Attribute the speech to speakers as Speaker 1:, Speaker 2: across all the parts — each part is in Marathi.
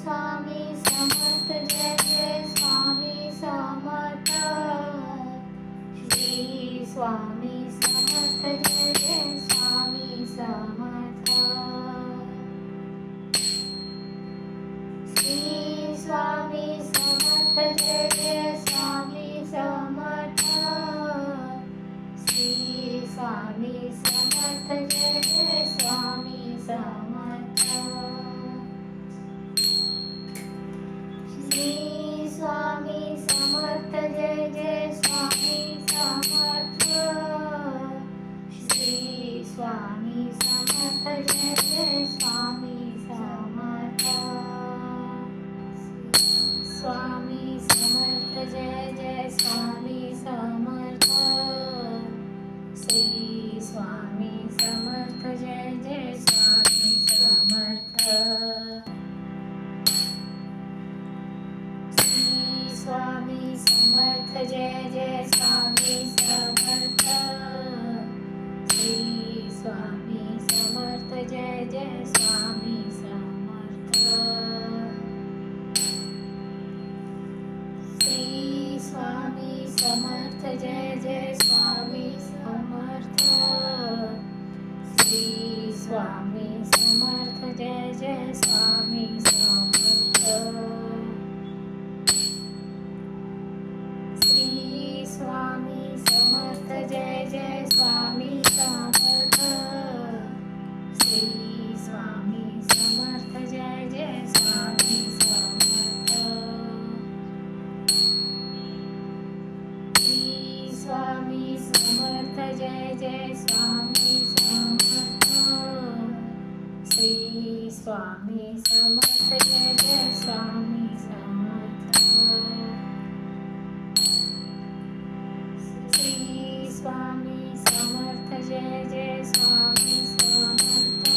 Speaker 1: स्वामी समर्थ जय जय स्वामी समर्थ. श्री स्वामी समर्थ जय जय स्वामी समर्थ. श्री स्वामी समर्थ जय जय स्वामी समर्थ. श्री स्वामी समर्थ जय जय स्वामी समर्थ. श्री स्वामी समर्थ जय जय स्वामी समर्थ. श्री स्वामी समर्थ जय जय स्वामी समर्थ. स्वामी समर्थ जय जय स्वामी समर्थ. श्री स्वामी समर्थ जय जय स्वामी समर्थ. स्वामी समर्थ जय जय स्वामी समर्थ. श्री स्वामी समर्थ जय जय स्वामी समर्थ. श्री स्वामी समर्थ जय जय स्वामी समर्थ. श्री स्वामी समर्थ जय जय स्वामी समर्थ. स्वामी समर्थ जय जय स्वामी समर्थ. श्री स्वामी समर्थ जय जय स्वामी समर्थ. श्री स्वामी समर्थ जय जय स्वामी समर्थ. श्री स्वामी समर्थ जय जय स्वामी समर्थ. स्वामी समर्थ जय जय स्वामी समर्थ. श्री स्वामी समर्थ जय जय स्वामी समर्थ.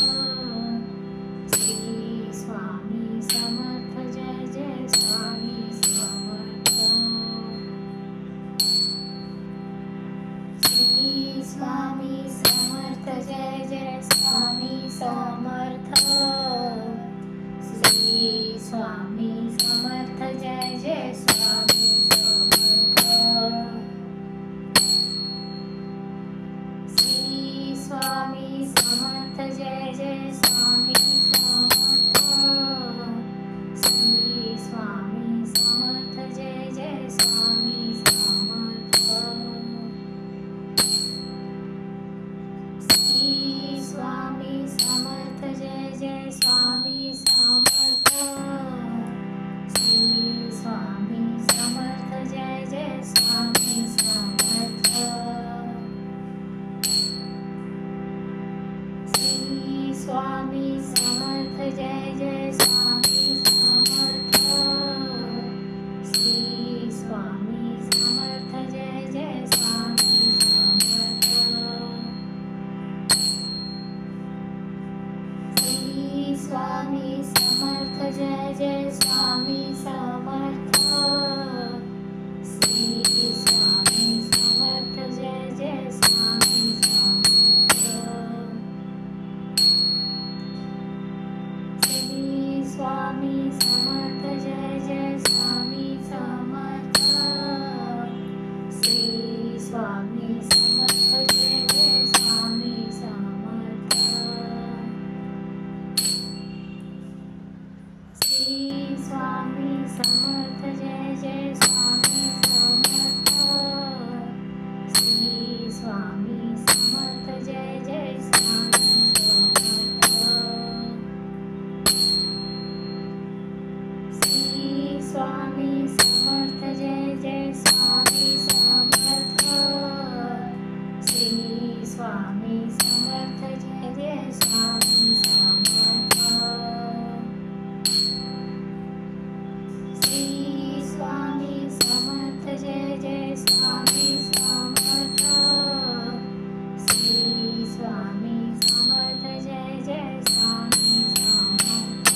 Speaker 1: श्री स्वामी समर्थ जय जय स्वामी समर्थ. श्री स्वामी समर्थ जय जय स्वामी समर्थ. स्वामी समर्थ जय जय स्वामी समर्थ. श्री स्वामी समर्थ जय जय स्वामी समर्थ. श्री स्वामी समर्थ जय जय स्वामी समर्थ. श्री स्वामी समर्थ जय जय स्वामी समर्थ. स्वामी समर्थ जय जय स्वामी समर्थ. श्री स्वामी समर्थ जय जय स्वामी समर्थ. श्री स्वामी समर्थ जय जय स्वामी समर्थ. श्री स्वामी समर्थ जय जय स्वामी समर्थ. स्वामी समर्थ जय जय स्वामी समर्थ. श्री स्वामी समर्थ जय जय स्वामी समर्थ. श्री स्वामी समर्थ जय जय स्वामी समर्थ. श्री स्वामी समर्थ जय जय स्वामी समर्थ. स्वामी समर्थ जय जय स्वामी समर्थ. श्री स्वामी समर्थ जय जय स्वामी समर्थ. श्री स्वामी समर्थ जय जय स्वामी समर्थ. श्री स्वामी समर्थ जय जय स्वामी समर्थ.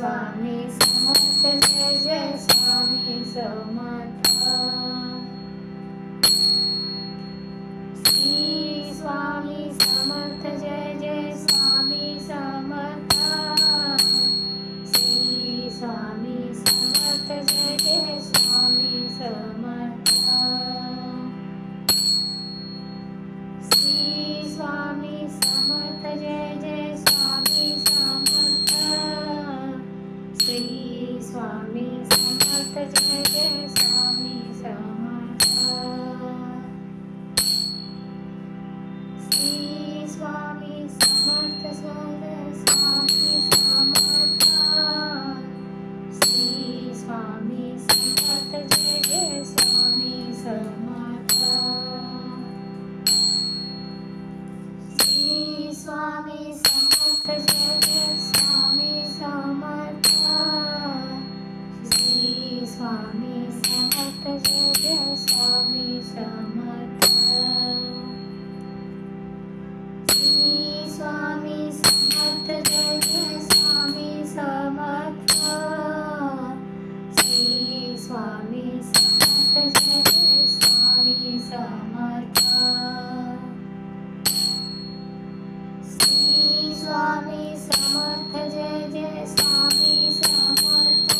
Speaker 1: स्वामी समर्थ जय जय स्वामी समर्थ श्री स्वामी समर्थ जय जय स्वामी समर्थ श्री स्वामी समर्थ जय जय स्वामी समर्थ श्री स्वामी समर्थ जय जय स्वामी समर्थ श्री स्वामी समर्थ जय जय स्वामी समर्थ श्री स्वामी समर्थ जय स्वामी समर्थ श्री स्वामी समर्थ जय जय स्वामी समर्थ श्री स्वामी समर्थ जय जय स्वामी समर्थ श्री स्वामी समर्थ जय जय स्वामी समर्थ श्री स्वामी समर्थ जय जय स्वामी समर्थ श्री स्वामी समर्थ जय जय स्वामी समर्थ श्री स्वामी समर्थ जय जय स्वामी समर्थ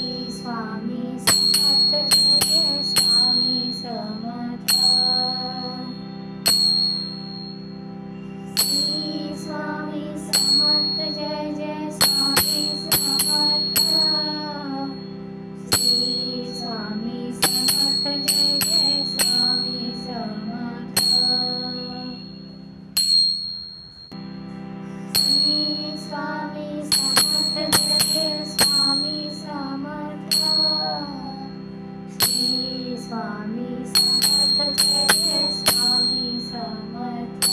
Speaker 1: श्री स्वामी समर्थ जय जय स्वामी समर्थ श्री स्वामी समर्थ जय जय स्वामी समर्थ श्री स्वामी समर्थ जय जय स्वामी समर्थ श्री स्वामी समर्थ जय जय स्वामी समर्थ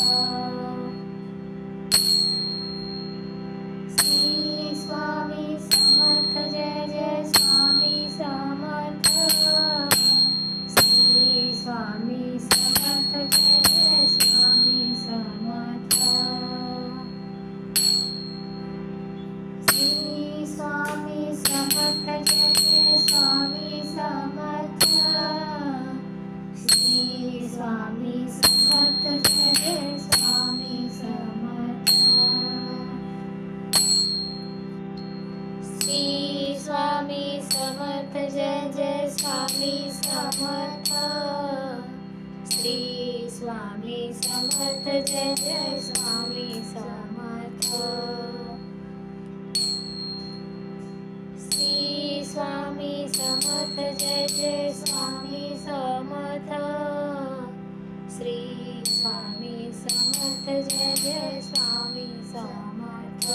Speaker 1: श्री स्वामी समर्थ जय जय स्वामी समर्थ श्री स्वामी समर्थ जय जय स्वामी समर्थ श्री स्वामी समर्थ जय जय स्वामी समर्थ श्री स्वामी समर्थ जय जय स्वामी समर्थ श्री स्वामी समर्थ जय जय स्वामी समर्थ श्री स्वामी समर्थ जय जय स्वामी समर्थ श्री स्वामी समर्थ जय जय स्वामी समर्थ श्री स्वामी समर्थ जय जय स्वामी समर्थ श्री स्वामी समर्थ जय जय स्वामी समर्थ